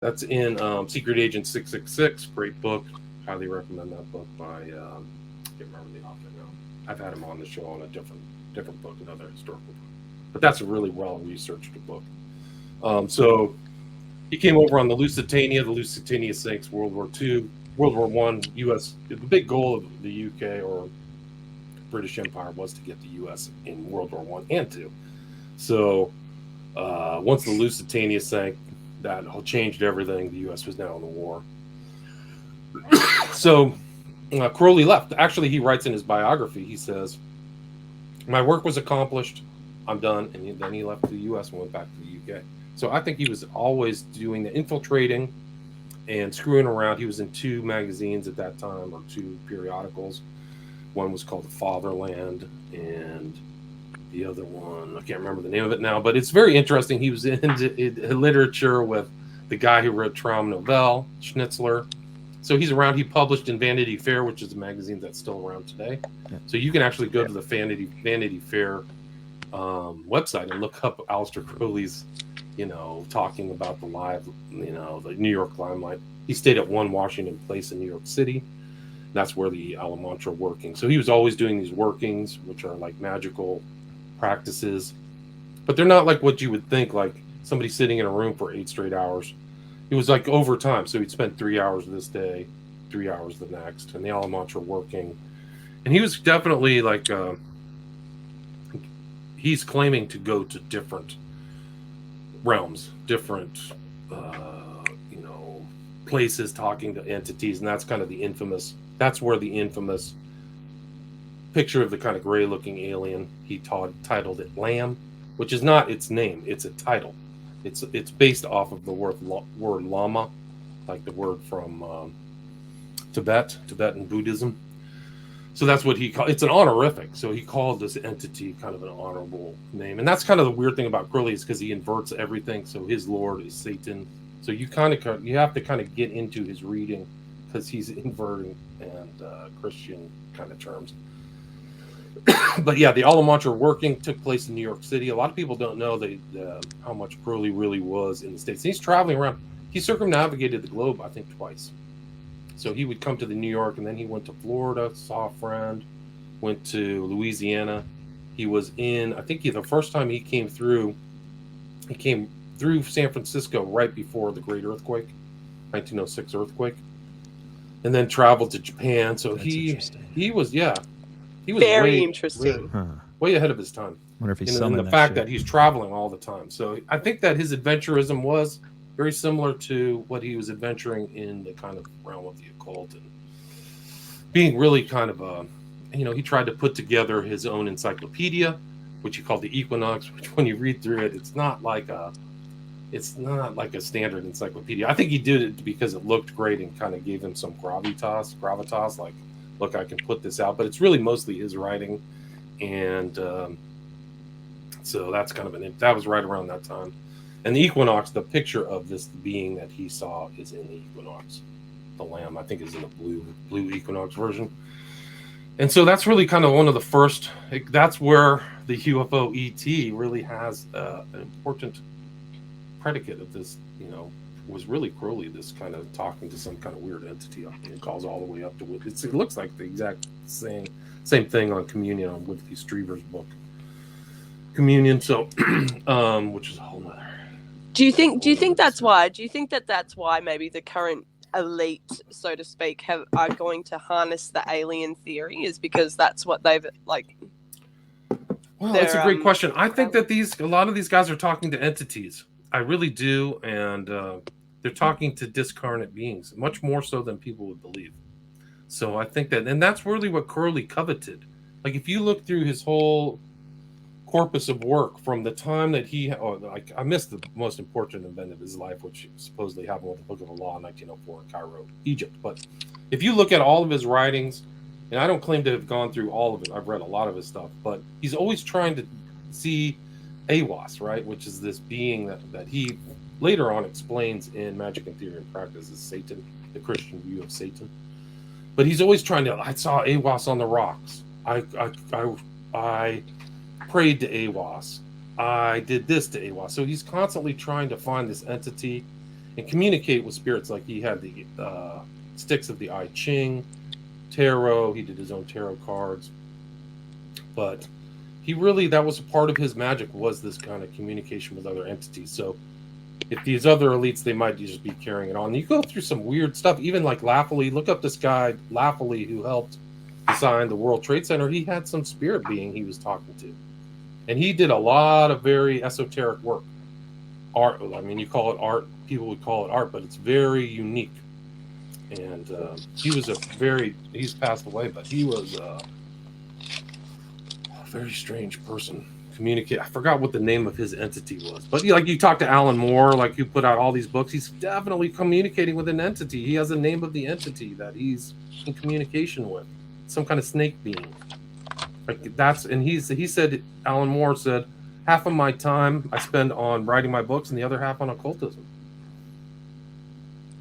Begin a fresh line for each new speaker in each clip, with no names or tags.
That's in Secret Agent 666. Great book. Highly recommend that book by I can't remember the author now. I've had him on the show on a different book, another historical book. But that's a really well researched book. So he came over on the Lusitania sinks, World War II, World War One, U.S. The big goal of the U.K. or British Empire was to get the U.S. in World War One and Two. So once the Lusitania sank, that changed everything. The U.S. was now in the war. So Crowley left. Actually, he writes in his biography, he says, "My work was accomplished. I'm done." And then he left the U.S. and went back to the U.K. So I think he was always doing the infiltrating and screwing around. He was in 2 magazines at that time, or 2 periodicals. One was called The Fatherland, and the other one, I can't remember the name of it now, but it's very interesting. He was into literature with the guy who wrote Traum Novelle, Schnitzler. So he's around. He published in Vanity Fair, which is a magazine that's still around today. Yeah. So you can actually go to the Vanity Fair website and look up Aleister Crowley's, talking about the live, the New York limelight. He stayed at 1 Washington Place in New York City. That's where the Alamantra working. So he was always doing these workings, which are like magical practices, but they're not like what you would think, like somebody sitting in a room for 8 straight hours. It was like over time. So he'd spend 3 hours this day, 3 hours the next, and the Alamantra working. And he was definitely like, he's claiming to go to different realms, different, places, talking to entities. And that's kind of that's where the infamous picture of the kind of gray looking alien, he titled it Lamb, which is not its name, it's a title. It's based off of the word lama, like the word from Tibetan Buddhism. So that's what he called. It's an honorific. So he called this entity kind of an honorable name. And that's kind of the weird thing about Crowley, is because he inverts everything. So his lord is Satan. So you have to kind of get into his reading, because he's inverting and Christian kind of terms. But yeah, the Alamantra working took place in New York City. A lot of people don't know how much Crowley really was in the States. He's traveling around. He circumnavigated the globe, I think, twice. So he would come to New York, and then he went to Florida, saw a friend, went to Louisiana. He was I think the first time he came through San Francisco right before the Great Earthquake, 1906 earthquake, and then traveled to Japan. So he was
very interesting.
Way ahead of his time.
Wonder if he's
and the fact that he's traveling all the time. So I think that his adventurism was very similar to what he was adventuring in the kind of realm of the occult, and being really kind of he tried to put together his own encyclopedia, which he called the Equinox, which when you read through it, it's not like a standard encyclopedia. I think he did it because it looked great and kind of gave him some gravitas, like, look, I can put this out, but it's really mostly his writing. And so that's kind of that was right around that time. And the Equinox, the picture of this being that he saw is in the Equinox. The Lamb, I think, is in the blue Equinox version. And so that's really kind of one of the first, that's where the UFO ET really has an important predicate of this, was really Crowley, this kind of talking to some kind of weird entity up there. It calls all the way up to it looks like the exact same thing on Communion, on Whitley Strieber's book Communion. So which is a whole nother.
Do you think that's why? Do you think that's why maybe the current elite, so to speak, are going to harness the alien theory, is because that's what they've like?
Well, that's a great question. I think that a lot of these guys are talking to entities. I really do, and they're talking to discarnate beings, much more so than people would believe. So I think that, and that's really what Crowley coveted. Like, if you look through his whole corpus of work from the time that I missed the most important event of his life, which supposedly happened with the Book of the Law in 1904 in Cairo, Egypt. But if you look at all of his writings, and I don't claim to have gone through all of it, I've read a lot of his stuff, but he's always trying to see Aiwass, right, which is this being that he later on explains in Magic and Theory and Practice as Satan, the Christian view of Satan. But he's always trying to, I saw Aiwass on the rocks. I prayed to Aiwass. I did this to Aiwass. So he's constantly trying to find this entity. and communicate with spirits. Like he had the sticks of the I Ching, tarot. He did his own tarot cards, but he really, that was a part of his magic, was this kind of communication with other entities. So if these other elites, they might just be carrying it on. You go through some weird stuff, even like Lafley. Look up this guy Lafley who helped design the World Trade Center. He had some spirit being he was talking to, and he did a lot of very esoteric work. Art, I mean, you call it art, people would call it art, but it's very unique. And he was he's passed away, but he was a very strange person. I forgot what the name of his entity was, but like you talk to Alan Moore, like who put out all these books, he's definitely communicating with an entity. He has a name of the entity that he's in communication with, some kind of snake being. Like that's, and he said, Alan Moore said, half of my time I spend on writing my books and the other half on occultism.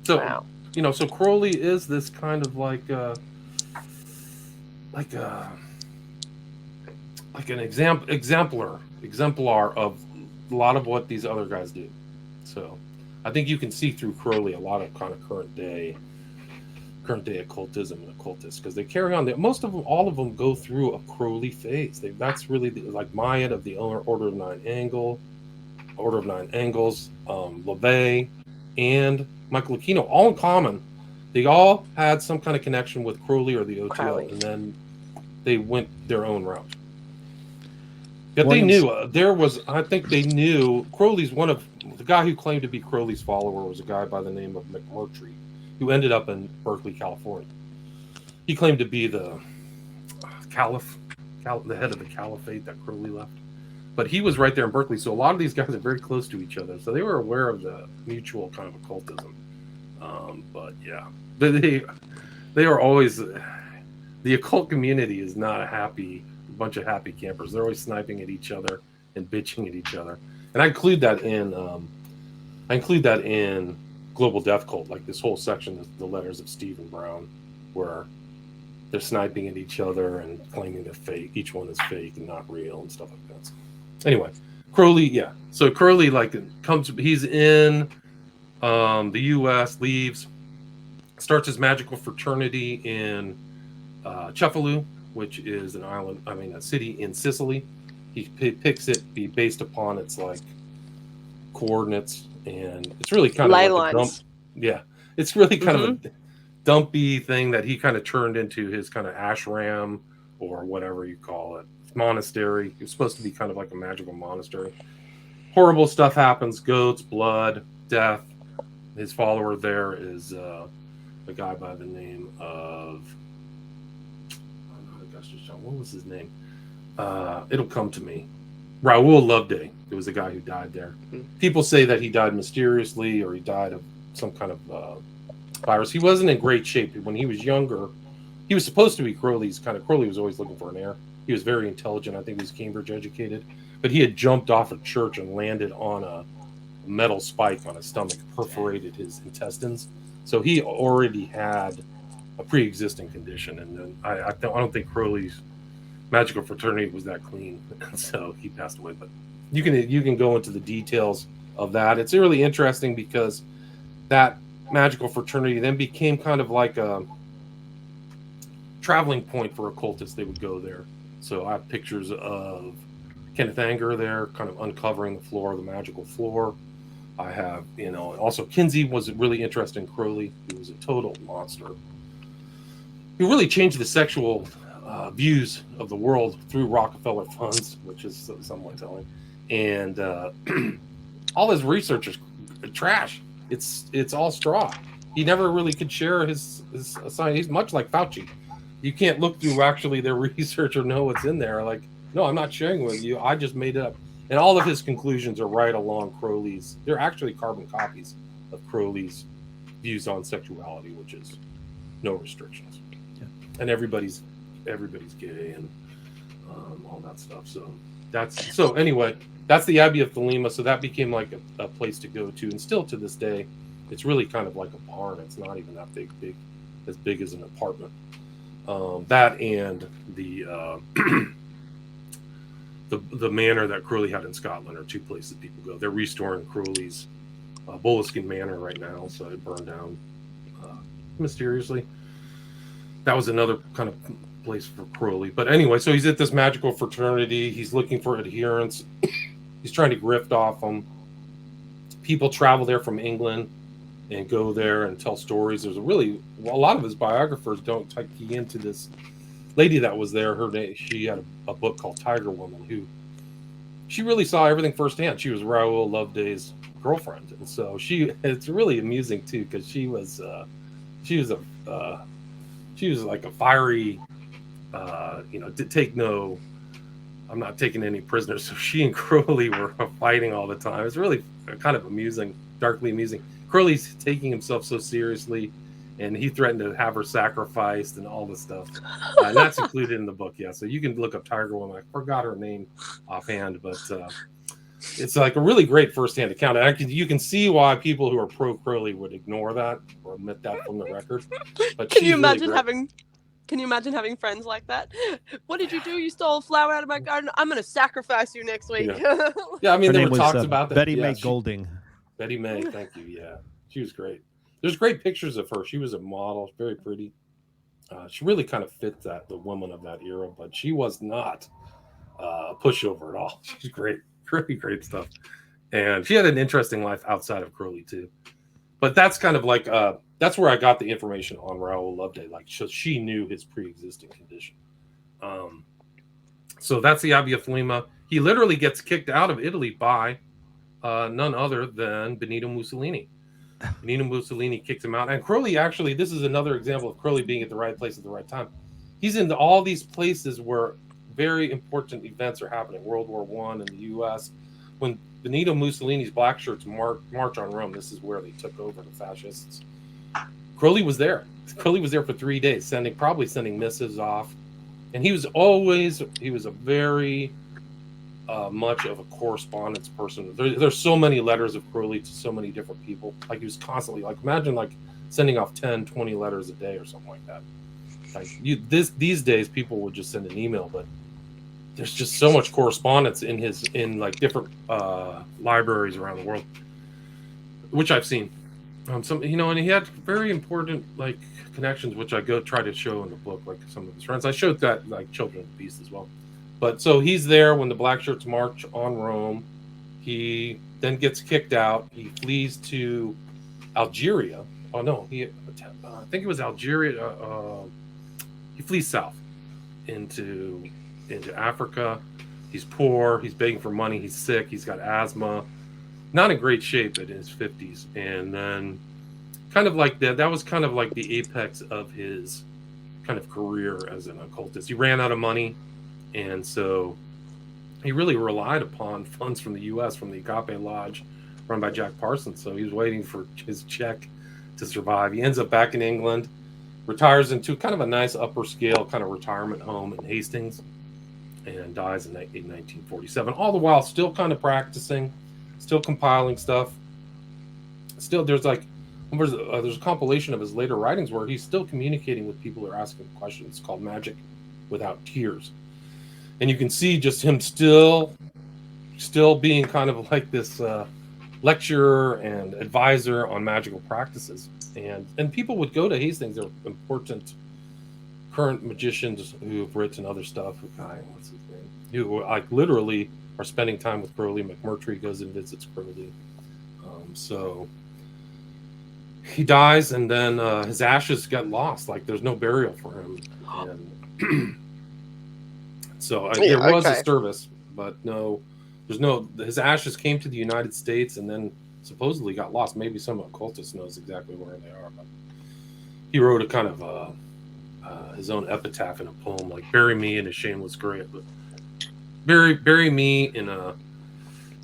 So,
wow.
you know, so Crowley is this kind of like an exemplar of a lot of what these other guys do. So I think you can see through Crowley a lot of kind of current day occultism and occultists, because they carry on. Most of them, all of them, go through a Crowley phase. That's really like Myatt of the Order of Nine Angles, LeVay, and Michael Aquino, all in common. They all had some kind of connection with Crowley or the OTO,
Crowley.
and then they went their own route. But they knew I think they knew Crowley's one of the guy who claimed to be Crowley's follower was a guy by the name of McMurtry, who ended up in Berkeley, California. He claimed to be the caliph, the head of the caliphate that Crowley left. But he was right there in Berkeley, so a lot of these guys are very close to each other. So they were aware of the mutual kind of occultism. But yeah, they are always, the occult community is not a bunch of happy campers. They're always sniping at each other and bitching at each other. And I include that in Global Death Cult, like this whole section, the letters of Stephen Brown, where they're sniping at each other and claiming they're fake. Each one is fake and not real and stuff like that. So anyway, Crowley, yeah. So Crowley he's in the U.S., leaves, starts his magical fraternity in Cefalù, which is a city in Sicily. He picks it based upon its like coordinates, and it's really kind
ley
of like
lines.
It's really kind of a dumpy thing that he kind of turned into his kind of ashram or whatever you call it, monastery. It was supposed to be kind of like a magical monastery. Horrible stuff happens: goats, blood, death. His follower there is a guy by the name of, what was his name? It'll come to me. Raoul Loveday. It was the guy who died there. People say that he died mysteriously or he died of some kind of virus. He wasn't in great shape when he was younger. He was supposed to be Crowley was always looking for an heir. He was very intelligent. I think he was Cambridge educated, but he had jumped off a church and landed on a metal spike on his stomach, perforated his intestines. So he already had a pre-existing condition, and then I don't think Crowley's magical fraternity was that clean, so he passed away. But you can go into the details of that. It's really interesting because that magical fraternity then became kind of like a traveling point for occultists. They would go there. So I have pictures of Kenneth Anger there, kind of uncovering the floor, the magical floor. I have, also Kinsey was really interested in Crowley. He was a total monster. He really changed the sexual views of the world through Rockefeller funds, which is somewhat telling. And all his research is trash. It's all straw. He never really could share his science. He's much like Fauci. You can't look through actually their research or know what's in there. Like, no, I'm not sharing with you. I just made it up. And all of his conclusions are right along Crowley's. They're actually carbon copies of Crowley's views on sexuality, which is no restrictions. Yeah. And everybody's gay and all that stuff. So anyway, that's the Abbey of Thelema. So that became like a place to go to, and still to this day, it's really kind of like a barn. It's not even that big as big as an apartment. That and the manor that Crowley had in Scotland are two places people go. They're restoring Crowley's Boleskine Manor right now, so it burned down mysteriously. That was another kind of place for Crowley. But anyway, so he's at this magical fraternity. He's looking for adherents. He's trying to grift off them. People travel there from England and go there and tell stories. There's a lot of his biographers don't key into this lady that was there. Her name, she had a book called Tiger Woman, who she really saw everything firsthand. She was Raoul Loveday's girlfriend, and so it's really amusing too, because she was like a fiery, I'm not taking any prisoners. So she and Crowley were fighting all the time. It's really kind of amusing, darkly amusing. Crowley's taking himself so seriously, and he threatened to have her sacrificed and all this stuff. And that's included in the book, yeah. So you can look up Tiger Woman. I forgot her name offhand, but it's like a really great firsthand account. You can see why people who are pro Crowley would ignore that or omit that from the record. But
Can you imagine having friends like that? What did you do? You stole a flower out of my garden. I'm going to sacrifice you next week.
Yeah, I mean, there were talks about that.
Betty Mae Golding.
Betty Mae, thank you. Yeah, she was great. There's great pictures of her. She was a model, very pretty. She really kind of fit the woman of that era, but she was not a pushover at all. She's great, really great stuff. And she had an interesting life outside of Crowley too. But that's kind of like that's where I got the information on Raoul Loveday. Like, so she knew his pre-existing condition. So that's the Abbey of Thelema. He literally gets kicked out of Italy by none other than Benito Mussolini. Benito Mussolini kicked him out. And Crowley, actually, this is another example of Crowley being at the right place at the right time. He's in all these places where very important events are happening. World War I in the U.S. When Benito Mussolini's black shirts march on Rome, this is where they took over the fascists. Crowley was there. Crowley was there for 3 days, probably sending missives off. And he was a very much of a correspondence person. There's so many letters of Crowley to so many different people. Like, he was constantly, like, imagine like sending off 10, 20 letters a day or something like that. Like, these days people would just send an email, but there's just so much correspondence in like different libraries around the world, which I've seen. And he had very important like connections, which I try to show in the book, like some of his friends. I showed that like Children of the Beast as well. But so he's there when the black shirts march on Rome. He then gets kicked out. He flees to Algeria. Oh no, I think it was Algeria. He flees south into Africa. He's poor. He's begging for money. He's sick. He's got asthma. Not in great shape in his 50s. And then kind of like that was kind of like the apex of his kind of career as an occultist. He ran out of money. And so he really relied upon funds from the U.S., from the Agape Lodge run by Jack Parsons. So he was waiting for his check to survive. He ends up back in England, retires into kind of a nice upper scale kind of retirement home in Hastings, and dies in 1947. All the while still kind of practicing, still compiling stuff. Still, there's a compilation of his later writings where he's still communicating with people who are asking questions, called Magic Without Tears. And you can see just him still being kind of like this lecturer and advisor on magical practices. And people would go to Hastings. There were important current magicians who have written other stuff. What's his name? Who like literally are spending time with Crowley. McMurtry goes and visits Crowley. So he dies, and then his ashes get lost. Like, there's no burial for him. And so there was a service, but his ashes came to the United States and then supposedly got lost. Maybe some occultist knows exactly where they are, but he wrote a kind of his own epitaph in a poem, like, bury me in a shameless grave, but bury me in a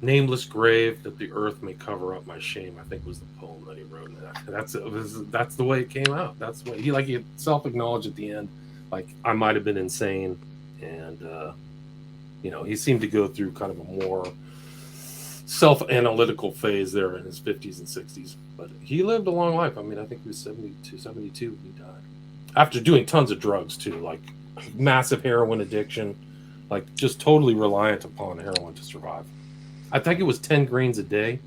nameless grave that the earth may cover up my shame, I think was the poem that he wrote. That's the way it came out. That's what he self-acknowledged at the end, like, I might have been insane. And he seemed to go through kind of a more self-analytical phase there in his 50s and 60s. But he lived a long life. I mean, I think he was 72 when he died. After doing tons of drugs, too, like massive heroin addiction, like just totally reliant upon heroin to survive. I think it was 10 grains a day.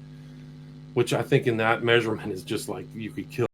which I think in that measurement is just like you could kill